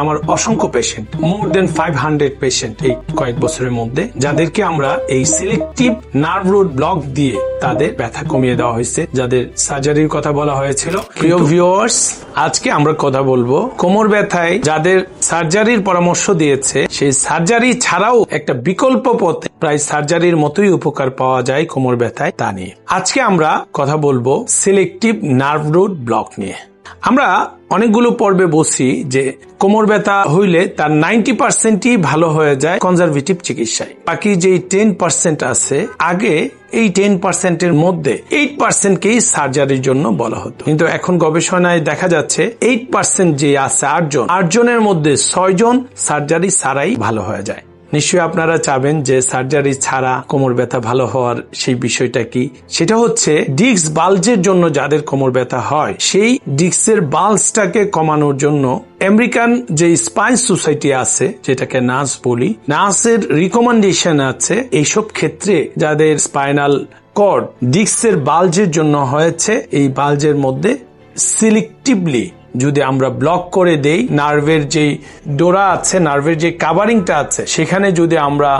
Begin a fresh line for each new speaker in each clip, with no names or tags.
আমার অসংখ্য পেশেন্ট, মোর দেন 500 পেশেন্ট এই কয়েক বছরের মধ্যে, যাদেরকে আমরা এই সিলেক্টিভ নার্ভ রুট ব্লক দিয়ে তাদের ব্যথা কমিয়ে দেওয়া হয়েছে, যাদের সার্জারির কথা বলা হয়েছিল। প্রিয় ভিউয়ার্স, আজকে আমরা কথা বলবো কোমর ব্যথায় যাদের সার্জারির পরামর্শ দিয়েছে, সেই সার্জারি ছাড়াও একটা বিকল্প পথে প্রায় সার্জারির মতোই উপকার পাওয়া যায় কোমর ব্যথায়, তা নিয়ে আজকে আমরা কথা বলবো সিলেক্টিভ নার্ভ রুট ব্লক নিয়ে। আমরা অনেকগুলো পর্বে বসি যে কোমর ব্যথা হইলে তার 90%ই ভালো হয়ে যায় কনজারভেটিভ চিকিৎসায়, বাকি যে 10% আছে আগে এই 10%-এর মধ্যে 8%কেই সার্জারির জন্য বলা হতো, কিন্তু এখন গবেষণায় দেখা যাচ্ছে 8% যে আছে 8 জনের মধ্যে 6 জন সার্জারি ছাড়াই ভালো হয়ে যায়। নিশ্চয়ই আপনারা চাবেন যে সার্জারি ছাড়া কোমর ব্যথা ভালো হওয়ার সেই বিষয়টা কি, সেটা হচ্ছে ডিস্ক বাল্জের জন্য যাদের কোমর ব্যথা হয় সেই ডিস্কের বাল্জটাকে কমানোর জন্য আমেরিকান যে স্পাইন সোসাইটি আছে, যেটাকে নার্স বলি, নার্সের রিকমেন্ডেশন আছে এইসব ক্ষেত্রে যাদের স্পাইনাল কর্ড ডিস্কের বাল্জের জন্য হয়েছে, এই বাল্জের মধ্যে সিলেক্টিভলি যদি আমরা ব্লক করে দেই, নার্ভের যে ডোরা আছে, নার্ভের যে কাভারিংটা আছে, সেখানে যদি আমরা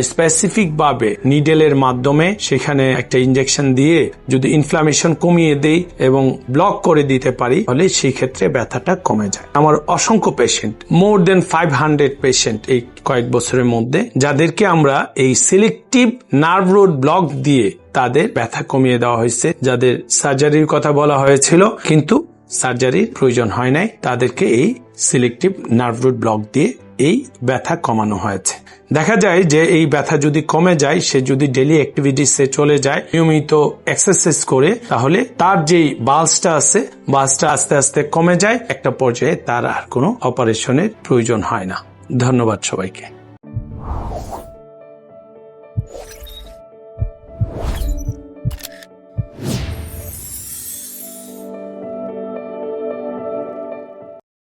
স্পেসিফিক ভাবে নিডেলের মাধ্যমে সেখানে একটা ইনজেকশন দিয়ে যদি ইনফ্লামেশন কমিয়ে দেই এবং ব্লক করে দিতে পারি, তাহলে সেই ক্ষেত্রে ব্যথাটা কমে যায়। আমার অসংখ্য পেশেন্ট, মোর দেন 500 পেশেন্ট এই কয়েক বছরের মধ্যে, যাদেরকে আমরা এই সিলেক্টিভ নার্ভ রুট ব্লক দিয়ে তাদের ব্যথা কমিয়ে দেওয়া হয়েছে, যাদের সার্জারির কথা বলা হয়েছিল কিন্তু সার্জারির প্রয়োজন হয় নাই, তাদেরকে এই সিলেক্টিভ নার্ভ রুট ব্লক দিয়ে এই ব্যথা কমানো হয়েছে। দেখা যায় যে এই ব্যথা যদি কমে যায়, সে যদি ডেইলি অ্যাক্টিভিটিসে চলে যায়, নিয়মিত এক্সারসাইজ করে, তাহলে তার যে বাল্জটা আছে, বাল্জটা আস্তে আস্তে কমে যায়, একটা পর্যায়ে তার আর কোনো অপারেশনের প্রয়োজন হয় না। ধন্যবাদ সবাইকে।